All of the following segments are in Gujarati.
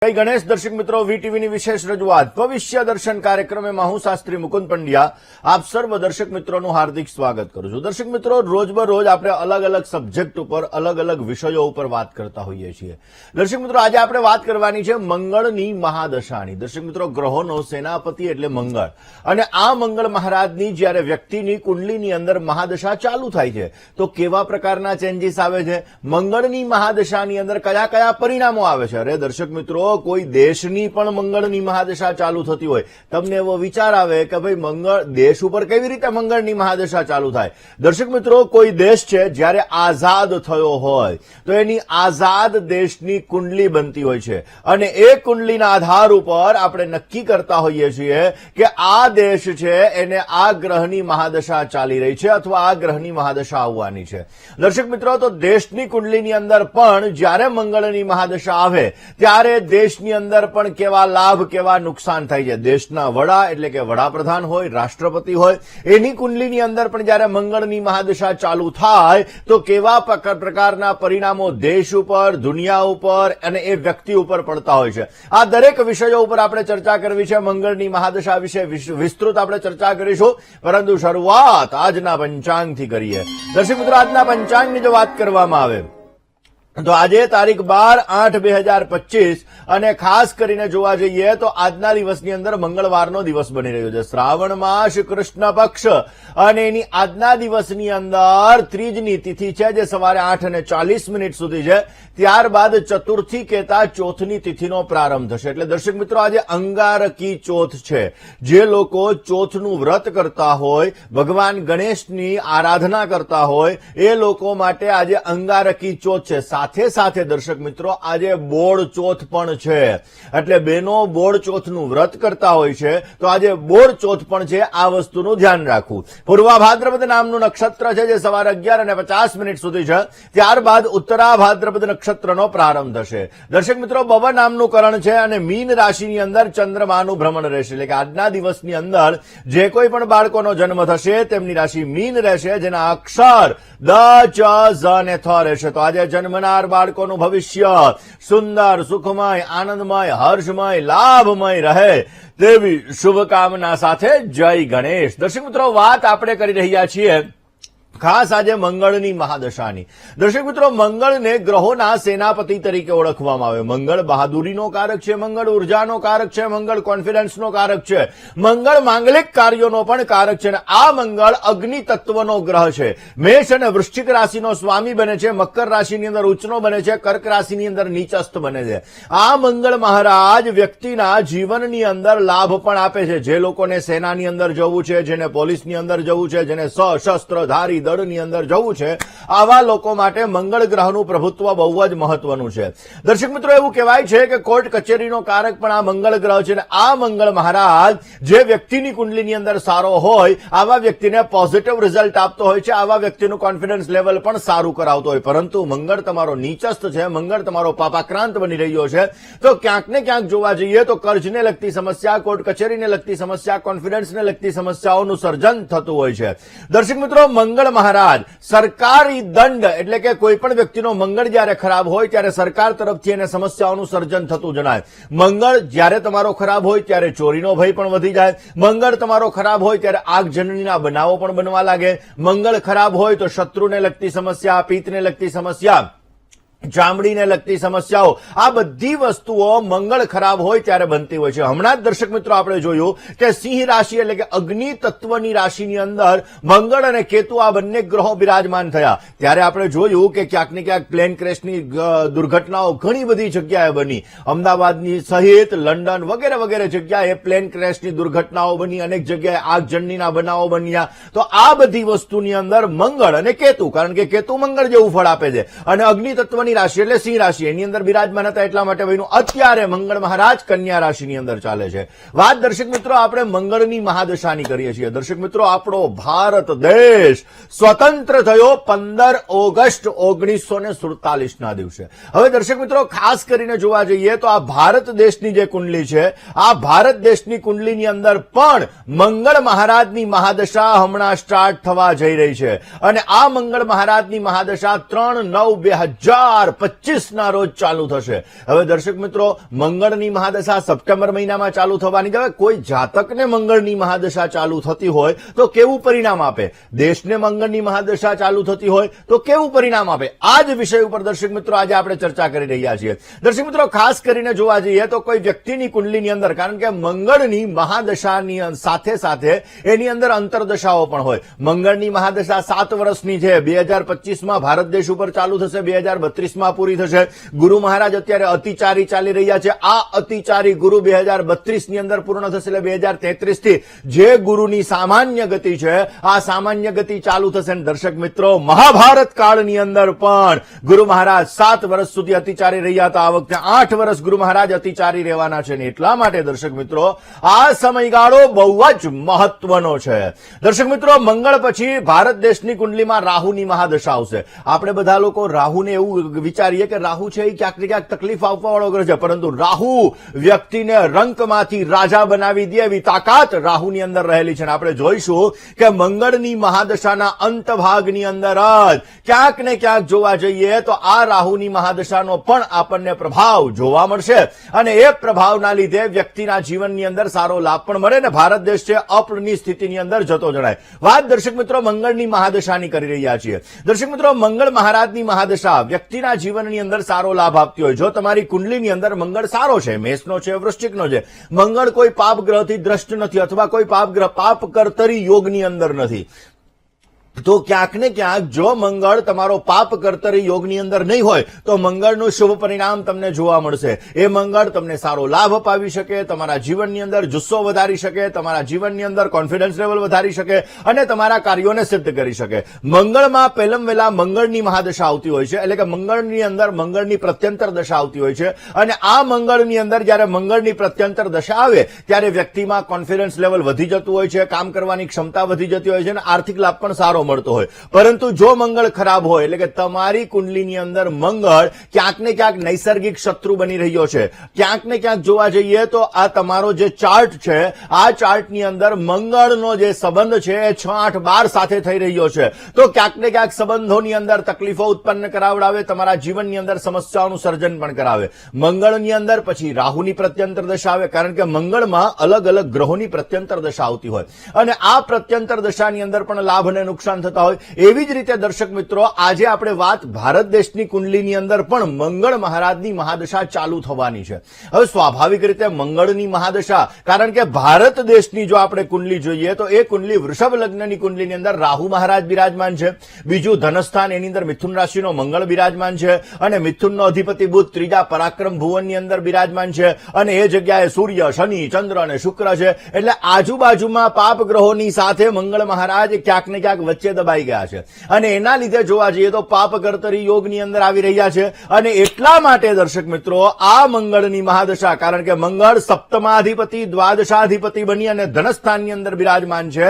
जय गणेश दर्शक मित्रों वीटीवी विशेष रजूआत भविष्य दर्शन कार्यक्रम में હું શાસ્ત્રી મુકુંદ પંડ્યા આપ સર્વ દર્શક મિત્રોનું હાર્દિક સ્વાગત કરું છું। દર્શક મિત્રો રોજબરોજ આપણે અલગ અલગ સબ્જેક્ટ ઉપર અલગ અલગ વિષયો ઉપર વાત કરતા હોઈએ છીએ। દર્શક મિત્રો આજે આપણે વાત કરવાની છે મંગળની મહાદશાની। દર્શક મિત્રો ગ્રહોનો સેનાપતિ એટલે મંગળ અને આ મંગળ મહારાજની જ્યારે વ્યક્તિની કુંડલીની અંદર મહાદશા ચાલુ થાય છે તો કેવા પ્રકારના ચેન્જીસ આવે છે, મંગળની મહાદશાની અંદર કયા કયા પરિણામો આવે છે। અરે દર્શક મિત્રો કોઈ દેશની પણ મંગળની મહાદશા ચાલુ થતી હોય તમને એવો વિચાર આવે કે ભાઈ મંગળ દેશ ઉપર કેવી રીતે મંગળની મહાદશા ચાલુ થાય। દર્શક મિત્રો કોઈ દેશ છે જ્યારે આઝાદ થયો હોય તો એની આઝાદ દેશની કુંડલી બનતી હોય છે અને એ કુંડલીના આધાર ઉપર આપણે નક્કી કરતા હોઈએ છીએ કે આ દેશ છે એને આ ગ્રહની મહાદશા ચાલી રહી છે અથવા આ ગ્રહની મહાદશા આવવાની છે। દર્શક મિત્રો તો દેશની કુંડલીની અંદર પણ જ્યારે મંગળની મહાદશા આવે ત્યારે દેશની અંદર પણ કેવા લાભ કેવા નુકસાન થાય છે। દેશના વડા એટલે કે વડાપ્રધાન હોય, રાષ્ટ્રપતિ હોય, એની કુંડલીની અંદર પણ જ્યારે મંગળની મહાદશા ચાલુ થાય તો કેવા પ્રકારના પરિણામો દેશ ઉપર, દુનિયા ઉપર અને એ વ્યક્તિ ઉપર પડતા હોય છે। આ દરેક વિષયો ઉપર આપણે ચર્ચા કરવી છે। મંગળની મહાદશા વિશે વિસ્તૃત આપણે ચર્ચા કરીશું, પરંતુ શરૂઆત આજના પંચાંગથી કરીએ। દર્શક મિત્રો આજના પંચાંગની જો વાત કરવામાં આવે તો આજે તારીખ 12/8/2025 અને ખાસ કરીને જોવા જઈએ તો આજના દિવસની અંદર મંગળવારનો દિવસ બની રહ્યો છે। શ્રાવણ માસ કૃષ્ણ પક્ષ અને એની આજના દિવસની અંદર ત્રીજની તિથિ છે જે સવારે 8:40 સુધી છે। ત્યારબાદ ચતુર્થી કહેતા ચોથની તિથિનો પ્રારંભ થશે। એટલે દર્શક મિત્રો આજે અંગારકી ચોથ છે। જે લોકો ચોથનું વ્રત કરતા હોય, ભગવાન ગણેશની આરાધના કરતા હોય એ લોકો માટે આજે અંગારકી ચોથ છે। સાથે સાથે દર્શક મિત્રો આજે બોળ ચોથ પણ છે। એટલે બહેનો બોળ ચોથનું વ્રત કરતા હોય છે તો આજે બોળ ચોથ પણ છે, આ વસ્તુનું ધ્યાન રાખવું। પૂર્વા ભાદ્રપદ નામનું નક્ષત્ર છે જે સવારે 11:50 સુધી છે। ત્યારબાદ ઉત્તરા ભાદ્રપદ નક્ષત્રનો પ્રારંભ થશે। દર્શક મિત્રો બવ નામનું કરણ છે અને મીન રાશિની અંદર ચંદ્રમાનું ભ્રમણ રહેશે। એટલે કે આજના દિવસની અંદર જે કોઈ પણ બાળકોનો જન્મ થશે તેમની રાશિ મીન રહેશે, જેના અક્ષર દ, ચ, ઝ અને થ રહેશે। તો આજે જન્મના બાળકોનું ભવિષ્ય સુંદર, સુખમય, આનંદમય, હર્ષમય, લાભમય રહે તેવી શુભકામના સાથે જય ગણેશ। દર્શક મિત્રો વાત આપણે કરી રહ્યા છીએ ખાસ આજે મંગળની મહાદશાની। દર્શક મિત્રો મંગળને ગ્રહોના સેનાપતિ તરીકે ઓળખવામાં આવે। મંગળ બહાદુરીનો કારક છે, મંગળ ઉર્જાનો કારક છે, મંગળ કોન્ફિડન્સનો કારક છે, મંગળ માંગલિક કાર્યોનો પણ કારક છે અને આ મંગળ અગ્નિ તત્વનો ગ્રહ છે। મેષ અને વૃશ્ચિક રાશિનો સ્વામી બને છે, મકર રાશિની અંદર ઉચ્ચનો બને છે, કર્ક રાશિની અંદર નીચસ્થ બને છે। આ મંગળ મહારાજ વ્યક્તિના જીવનની અંદર લાભ પણ આપે છે। જે લોકોને સેનાની અંદર જવું છે, જેને પોલીસની અંદર જવું છે, જેને સશસ્ત્રધારી દળની અંદર જવું છે, આવા લોકો માટે મંગળ ગ્રહનું પ્રભુત્વ બહુ જ મહત્વનું છે। દર્શક મિત્રો એવું કહેવાય છે કે કોર્ટ કચેરીનો કારક પણ આ મંગળ ગ્રહ છે અને આ મંગળ મહારાજ જે વ્યક્તિની કુંડલીની અંદર સારો હોય આવા વ્યક્તિને પોઝિટિવ રિઝલ્ટ આપતો હોય છે, આવા વ્યક્તિનું કોન્ફિડન્સ લેવલ પણ સારું કરાવતો હોય। પરંતુ મંગળ તમારો નીચસ્થ છે, મંગળ તમારો પાપાક્રાંત બની રહ્યો છે તો ક્યાંક ને ક્યાંક જોવા જઈએ તો કર્જને લગતી સમસ્યા, કોર્ટ કચેરીને લગતી સમસ્યા, કોન્ફિડન્સને લગતી સમસ્યાઓનું સર્જન થતું હોય છે। દર્શક મિત્રો મંગળ મહારાજ સરકારી દંડ એટલે કે કોઈ પણ વ્યક્તિનો મંગળ જ્યારે ખરાબ હોય ત્યારે સરકાર તરફથી એને સમસ્યાઓનું સર્જન થતું જણાય। મંગળ જ્યારે તમારો ખરાબ હોય ત્યારે ચોરીનો ભય પણ વધી જાય। મંગળ તમારો ખરાબ હોય ત્યારે આગજનનીના બનાવો પણ બનવા લાગે। મંગળ ખરાબ હોય તો શત્રુને લગતી સમસ્યા, પિત્તને લગતી સમસ્યા, ચામડીને લગતી સમસ્યાઓ, આ બધી વસ્તુઓ મંગળ ખરાબ હોય ત્યારે બનતી હોય છે। હમણાં જ દર્શક મિત્રો આપણે જોયું કે સિંહ રાશિ એટલે કે અગ્નિ તત્વની રાશિની અંદર મંગળ અને કેતુ આ બંને ગ્રહો બિરાજમાન થયા ત્યારે આપણે જોયું કે ક્યાંક ને ક્યાંક પ્લેન ક્રેશની દુર્ઘટનાઓ ઘણી બધી જગ્યાએ બની। અમદાવાદની સહિત લંડન વગેરે વગેરે જગ્યાએ પ્લેન ક્રેશની દુર્ઘટનાઓ બની, અનેક જગ્યાએ આગજનનીના બનાવો બન્યા। તો આ બધી વસ્તુની અંદર મંગળ અને કેતુ, કારણ કે કેતુ મંગળ જેવું ફળ આપે છે અને અગ્નિ તત્વની રાશિ એટલે સિંહ રાશિ એની અંદર બિરાજમાન હતા એટલા માટે ભાઈનું અત્યારે મંગળ મહારાજ કન્યા રાશિની અંદર ચાલે છે। વાત દર્શક મિત્રો આપણે મંગળની મહાદશાની કરીએ છીએ। દર્શક મિત્રો આપણો ભારત દેશ સ્વતંત્ર થયો 15 ઓગસ્ટ 1947ના દિવસે। હવે દર્શક મિત્રો ખાસ કરીને જોવા જઈએ તો આ ભારત દેશની જે કુંડલી છે આ ભારત દેશની કુંડલીની અંદર પણ મંગળ મહારાજની મહાદશા હમણાં સ્ટાર્ટ થવા જઈ રહી છે અને આ મંગળ મહારાજની મહાદશા 3/9/2025 2025ના રોજ ચાલુ થશે. હવે દર્શક મિત્રો, મંગળની મહાદશા સપ્ટેમ્બર મહિનામાં ચાલુ થવાની. હવે કોઈ જાતકને મંગળની મહાદશા ચાલુ થતી હોય તો કેવું પરિણામ આપે, દેશને મંગળની મહાદશા ચાલુ થતી હોય તો કેવું પરિણામ આપે, આ જ વિષય ઉપર દર્શક મિત્રો આજે આપણે ચર્ચા કરી રહ્યા છીએ. દર્શક મિત્રો, ખાસ કરીને જોવા જઈએ તો કોઈ વ્યક્તિની કુંડલીની અંદર, કારણ કે મંગળની મહાદશાની સાથે સાથે એની અંદર અંતરદશાઓ પણ હોય. મંગળની મહાદશા 7 વર્ષની છે. 2025માં ભારત દેશ ઉપર ચાલુ થશે, 2032માં પૂરી થશે. ગુરુ મહારાજ અત્યારે અતિચારી ચાલી રહ્યા છે. આ અતિચારી ગુરુ 2032ની અંદર પૂર્ણ થશે, એટલે 2033 થી જે ગુરુની સામાન્ય ગતિ છે આ સામાન્ય ગતિ ચાલુ થશે. દર્શક મિત્રો, મહાભારત કાળની અંદર પણ ગુરુ મહારાજ 7 વર્ષ સુધી અતિચારી રહ્યા હતા. આ વખતે 8 વર્ષ ગુરુ મહારાજ અતિચારી રહેવાના છે. એટલા માટે દર્શક મિત્રો, આ સમયગાળો બહુ જ મહત્વનો છે. દર્શક મિત્રો, મંગળ પછી ભારત દેશની કુંડલીમાં રાહુની મહાદશા આવશે. આપણે બધા લોકો રાહુને એવું વિચારીએ કે રાહુ છે એ ક્યાંક ને ક્યાંક તકલીફ આપવા વાળો ગ્રહ છે, પરંતુ રાહુ વ્યક્તિને રંકમાંથી રાજા બનાવી દે એવી તાકાત રાહુની અંદર રહેલી છે. આપણે જોઈશું કે મંગળની મહાદશાના અંત ભાગની અંદર જ ક્યાંક ને ક્યાંક જોવા જઈએ તો આ રાહુની મહાદશાનો પણ આપણને પ્રભાવ જોવા મળશે, અને એ પ્રભાવના લીધે વ્યક્તિના જીવનની અંદર સારો લાભ પણ મળે ને ભારત દેશ છે અપની સ્થિતિની અંદર જતો જણાય. વાત દર્શક મિત્રો મંગળની મહાદશાની કરી રહ્યા છીએ. દર્શક મિત્રો, મંગળ મહારાજની મહાદશા વ્યક્તિના જીવનની અંદર સારો લાભ આપતી હોય. જો તમારી કુંડલીની અંદર મંગળ સારો છે, મેષનો છે, વૃશ્ચિકનો છે, મંગળ કોઈ પાપ ગ્રહથી દ્રષ્ટ નથી અથવા કોઈ પાપ ગ્રહ પાપ કર્તરી યોગની અંદર નથી, તો ક્યાંક ને ક્યાંક જો મંગળ તમારો પાપ કર્તરી યોગની અંદર નહીં હોય તો મંગળનું શુભ પરિણામ તમને જોવા મળશે. એ મંગળ તમને સારો લાભ અપાવી શકે, તમારા જીવનની અંદર જુસ્સો વધારી શકે, તમારા જીવનની અંદર કોન્ફિડન્સ લેવલ વધારી શકે અને તમારા કાર્યોને સિદ્ધ કરી શકે. મંગળમાં પહેલમ વહેલા મંગળની મહાદશા આવતી હોય છે, એટલે કે મંગળની અંદર મંગળની પ્રત્યંતર દશા આવતી હોય છે, અને આ મંગળની અંદર જયારે મંગળની પ્રત્યંતર દશા આવે ત્યારે વ્યક્તિમાં કોન્ફિડન્સ લેવલ વધી જતું હોય છે, કામ કરવાની ક્ષમતા વધી જતી હોય છે અને આર્થિક લાભ પણ સારો મળતો હોય. પરંતુ જો મંગળ ખરાબ હોય, એટલે કે તમારી કુંડલીની અંદર મંગળ ક્યાંક ને ક્યાંક નૈસર્ગિક શત્રુ બની રહ્યો છે, ક્યાંક ને ક્યાંક જોવા જઈએ તો આ તમારો જે ચાર્ટ છે આ ચાર્ટની અંદર મંગળનો જે સંબંધ છે એ 6, 8, 12 સાથે થઈ રહ્યો છે, તો ક્યાંક ને ક્યાંક સંબંધોની અંદર તકલીફો ઉત્પન્ન કરાવડાવે, તમારા જીવનની અંદર સમસ્યાઓનું સર્જન પણ કરાવે. મંગળની અંદર પછી રાહુની પ્રત્યંતર દશા આવે, કારણ કે મંગળમાં અલગ અલગ ગ્રહોની પ્રત્યંતર દશા આવતી હોય અને આ પ્રત્યંતર દશાની અંદર પણ લાભ અને નુકસાન થતા હોય. એવી જ રીતે દર્શક મિત્રો, આજે આપણે વાત ભારત દેશની કુંડલીની અંદર પણ મંગળ મહારાજની મહાદશા ચાલુ થવાની છે. હવે સ્વાભાવિક રીતે મંગળની મહાદશા, કારણ કે ભારત દેશની જો આપણે કુંડલી જોઈએ તો એ કુંડલી વૃષભ લગ્નની કુંડલીની અંદર રાહુ મહારાજ બિરાજમાન છે, બીજું ધનસ્થાન એની અંદર મિથુન રાશિનો મંગળ બિરાજમાન છે, અને મિથુનનો અધિપતિ બુધ ત્રીજા પરાક્રમ ભુવનની અંદર બિરાજમાન છે, અને એ જગ્યાએ સૂર્ય, શનિ, ચંદ્ર અને શુક્ર છે. એટલે આજુબાજુમાં પાપ ગ્રહોની સાથે મંગળ મહારાજ ક્યાંક ને ક્યાંક વચ્ચે દબાઈ ગયા છે, અને એના લીધે જોવા જઈએ તો પાપ કર્તરી યોગની અંદર આવી રહ્યા છે. અને એટલા માટે દર્શક મિત્રો, આ મંગળની મહાદશા, કારણ કે મંગળ સપ્તમાધિપતિ દ્વાદશાધિપતિ બની અને ધનસ્થાનની અંદર બિરાજમાન છે,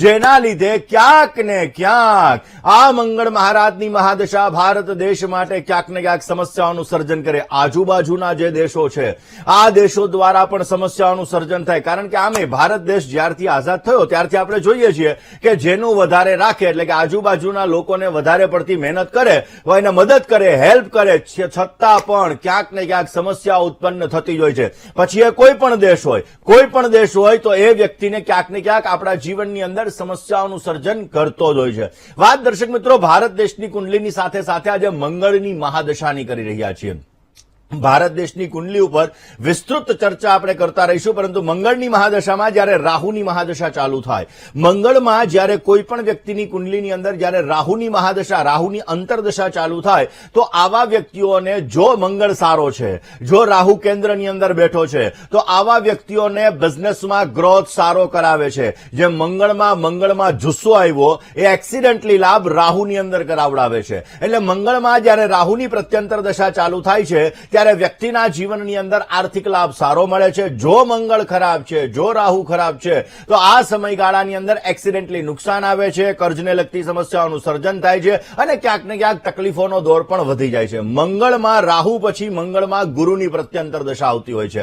જેના લીધે ક્યાંક ને ક્યાંક આ મંગળ મહારાજની મહાદશા ભારત દેશ માટે ક્યાંક ને ક્યાંક સમસ્યાઓનું સર્જન કરે. આજુબાજુના જે દેશો છે આ દેશો દ્વારા પણ સમસ્યાઓનું સર્જન થાય, કારણ કે આમે ભારત દેશ જ્યારથી આઝાદ થયો ત્યારથી આપણે જોઈએ છીએ કે જેનું વધારે રાખે, એટલે કે આજુબાજુના લોકોને વધારે પડતી મહેનત કરે, એને મદદ કરે, હેલ્પ કરે, છતાં પણ ક્યાંક ને ક્યાંક સમસ્યા ઉત્પન્ન થતી જ હોય છે. પછી એ કોઈ પણ દેશ હોય તો એ વ્યક્તિને ક્યાંક ને ક્યાંક આપણા જીવનની અંદર સમસ્યાઓનું સર્જન કરતો જ હોય છે. વાત દર્શક મિત્રો ભારત દેશની કુંડલીની સાથે સાથે આજે મંગળની મહાદશાની કરી રહ્યા છીએ. ભારત દેશની કુંડલી ઉપર વિસ્તૃત ચર્ચા આપણે કરતા રહીશું, પરંતુ મંગળની મહાદશામાં જ્યારે રાહુની મહાદશા ચાલુ થાય, મંગળમાં જ્યારે કોઈ પણ વ્યક્તિની કુંડલીની અંદર જ્યારે રાહુની મહાદશા, રાહુની અંતરદશા ચાલુ થાય, તો આવા વ્યક્તિઓને જો મંગળ સારો છે, જો રાહુ કેન્દ્રની અંદર બેઠો છે, તો આવા વ્યક્તિઓને બિઝનેસમાં ગ્રોથ સારો કરાવે છે. જેમ મંગળમાં જુસ્સો આવ્યો એ એક્સિડન્ટલી લાભ રાહુની અંદર કરાવડાવે છે. એટલે મંગળમાં જ્યારે રાહુની પ્રત્યંતર દશા ચાલુ થાય છે ત્યારે વ્યક્તિના જીવનની અંદર આર્થિક લાભ સારો મળે છે. જો મંગળ ખરાબ છે, જો રાહુ ખરાબ છે, તો આ સમયગાળાની અંદર એક્સિડેન્ટલી નુકસાન આવે છે, કર્જને લગતી સમસ્યાઓનું સર્જન થાય છે અને ક્યાંક ને ક્યાંક તકલીફોનો દોર પણ વધી જાય છે. મંગળમાં રાહુ પછી મંગળમાં ગુરુની પ્રત્યંતર દશા આવતી હોય છે.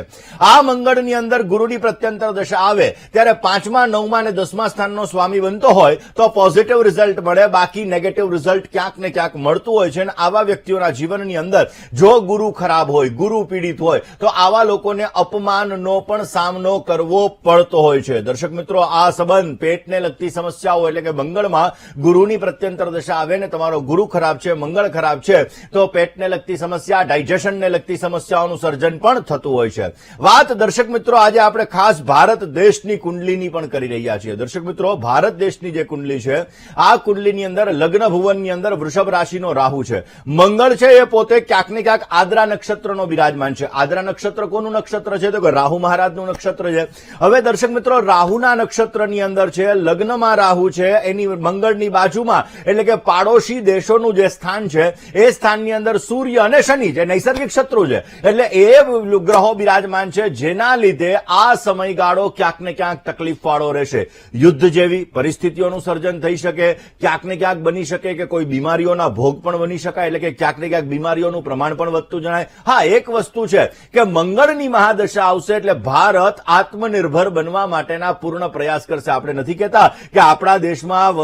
આ મંગળની અંદર ગુરુની પ્રત્યંતર દશા આવે ત્યારે 5મા, 9મા અને 10મા સ્થાનનો સ્વામી બનતો હોય તો પોઝિટિવ રિઝલ્ટ મળે, બાકી નેગેટિવ રિઝલ્ટ ક્યાંક ને ક્યાંક મળતું હોય છે. અને આવા વ્યક્તિઓના જીવનની અંદર જો ગુરુ ખરાબ હોય, ગુરુ પીડિત હોય, તો આવા લોકોને અપમાનનો પણ સામનો કરવો પડતો હોય છે. દર્શક મિત્રો, આ સંબંધ પેટને લગતી સમસ્યાઓ એટલે કે મંગળમાં ગુરુની પ્રત્યંતર દશા આવે ને તમારો ગુરુ ખરાબ છે, મંગળ ખરાબ છે, તો પેટને લગતી સમસ્યા, ડાયજેશનને લગતી સમસ્યાઓનું સર્જન પણ થતું હોય છે. વાત દર્શક મિત્રો આજે આપણે ખાસ ભારત દેશની કુંડલીની પણ કરી રહ્યા છીએ. દર્શક મિત્રો, ભારત દેશની જે કુંડલી છે, આ કુંડલીની અંદર લગ્ન ભુવનની અંદર વૃષભ રાશિનો રાહુ છે. મંગળ છે એ પોતે ક્યાંક ને ક્યાંક આદ્રા નક્ષત્રનો બિરાજમાન છે. આદ્રા નક્ષત્ર કોનું નક્ષત્ર છે? તો કે રાહુ મહારાજનું નક્ષત્ર છે. હવે દર્શક મિત્રો, રાહુના નક્ષત્રની અંદર છે, લગ્નમાં રાહુ છે, એની મંગળની બાજુમાં એટલે કે પાડોશી દેશોનું જે સ્થાન છે એ સ્થાનની અંદર સૂર્ય અને શનિ જે નૈસર્ગિક શત્રુ છે, એટલે એ ગ્રહો બિરાજમાન છે, જેના લીધે આ સમયગાળો ક્યાંક ને ક્યાંક તકલીફ વાળો રહેશે. યુદ્ધ જેવી પરિસ્થિતિઓનું સર્જન થઈ શકે, ક્યાંક ને ક્યાંક બની શકે કે કોઈ બીમારીઓના ભોગ પણ બની શકાય, એટલે કે ક્યાંક ને ક્યાંક બીમારીઓનું પ્રમાણ પણ વધતું જણાય. હા, એક વસ્તુ છે કે મંગળની મહાદશા આવશે એટલે ભારત આત્મનિર્ભર બનવા માટેના પૂર્ણ પ્રયાસ કરશે. આપણે નથી કહેતા કે આપણા દેશમાં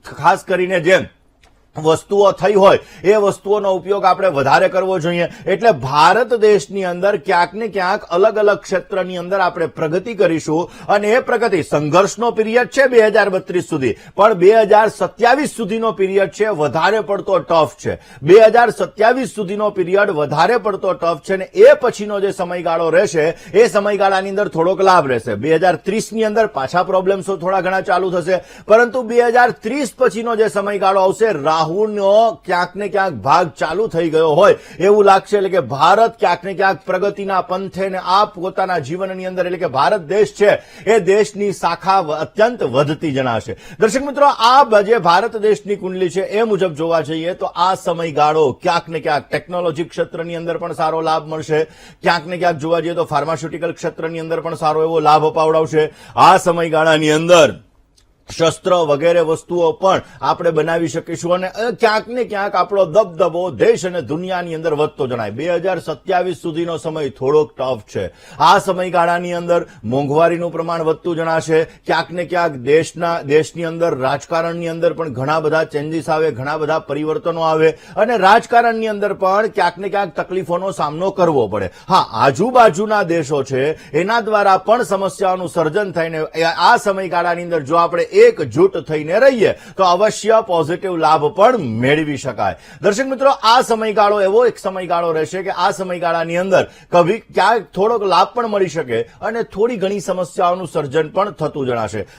ખાસ કરીને જેમ વસ્તુઓ થઈ હોય એ વસ્તુઓનો ઉપયોગ આપણે વધારે કરવો જોઈએ. એટલે ભારત દેશની અંદર ક્યાંક ને ક્યાંક અલગ અલગ ક્ષેત્રની અંદર આપણે પ્રગતિ કરીશું અને એ પ્રગતિ સંઘર્ષનો પીરિયડ છે 2032 સુધી, પણ 2027 સુધીનો પીરિયડ છે વધારે પડતો ટફ છે. 2027 સુધીનો પીરિયડ વધારે પડતો ટફ છે અને એ પછીનો જે સમયગાળો રહેશે એ સમયગાળાની અંદર થોડોક લાભ રહેશે. 2030ની અંદર પાછા પ્રોબ્લેમ્સો થોડા ઘણા ચાલુ થશે, પરંતુ 2030 પછીનો જે સમયગાળો આવશે, રાહુનો ક્યાંક ને ક્યાંક ભાગ ચાલુ થઈ ગયો હોય એવું લાગશે. એટલે કે ભારત ક્યાંક ને ક્યાંક પ્રગતિના પંથે ને આ પોતાના જીવનની અંદર એટલે કે ભારત દેશ છે એ દેશની શાખા અત્યંત વધતી જણાશે. દર્શક મિત્રો, આ જે ભારત દેશની કુંડલી છે એ મુજબ જોવા જઈએ તો આ સમયગાળો ક્યાંક ને ક્યાંક ટેકનોલોજી ક્ષેત્રની અંદર પણ સારો લાભ મળશે, ક્યાંક ને ક્યાંક જોવા જઈએ તો ફાર્માસ્યુટિકલ ક્ષેત્રની અંદર પણ સારો એવો લાભ અપાવડાવશે. આ સમયગાળાની અંદર શસ્ત્ર વગેરે વસ્તુઓ પણ આપણે બનાવી શકીશું અને ક્યાંક ને ક્યાંક આપણો દબદબો દેશ અને દુનિયાની અંદર વધતો જણાય. 2027 સુધીનો સમય થોડોક ટફ છે. આ સમયગાળાની અંદર મોંઘવારીનું પ્રમાણ વધતું જણાશે. ક્યાંક ને ક્યાંક દેશની અંદર રાજકારણની અંદર પણ ઘણા બધા ચેન્જીસ આવે, ઘણા બધા પરિવર્તનો આવે અને રાજકારણની અંદર પણ ક્યાંક ને ક્યાંક તકલીફોનો સામનો કરવો પડે. હા, આજુબાજુના દેશો છે એના દ્વારા પણ સમસ્યાઓનું સર્જન થઈને આ સમયગાળાની અંદર જો આપણે એકજૂટ થઈને રહીએ તો અવશ્ય પોઝિટિવ લાભ પણ મેળવી શકાય. દર્શક મિત્રો, આ સમયગાળો એવો એક સમયગાળો રહેશે કે આ સમયગાળાની અંદર કભી ક્યાંક થોડોક લાભ પણ મળી શકે અને થોડી ઘણી સમસ્યાઓનું સર્જન પણ થતું જણાશે.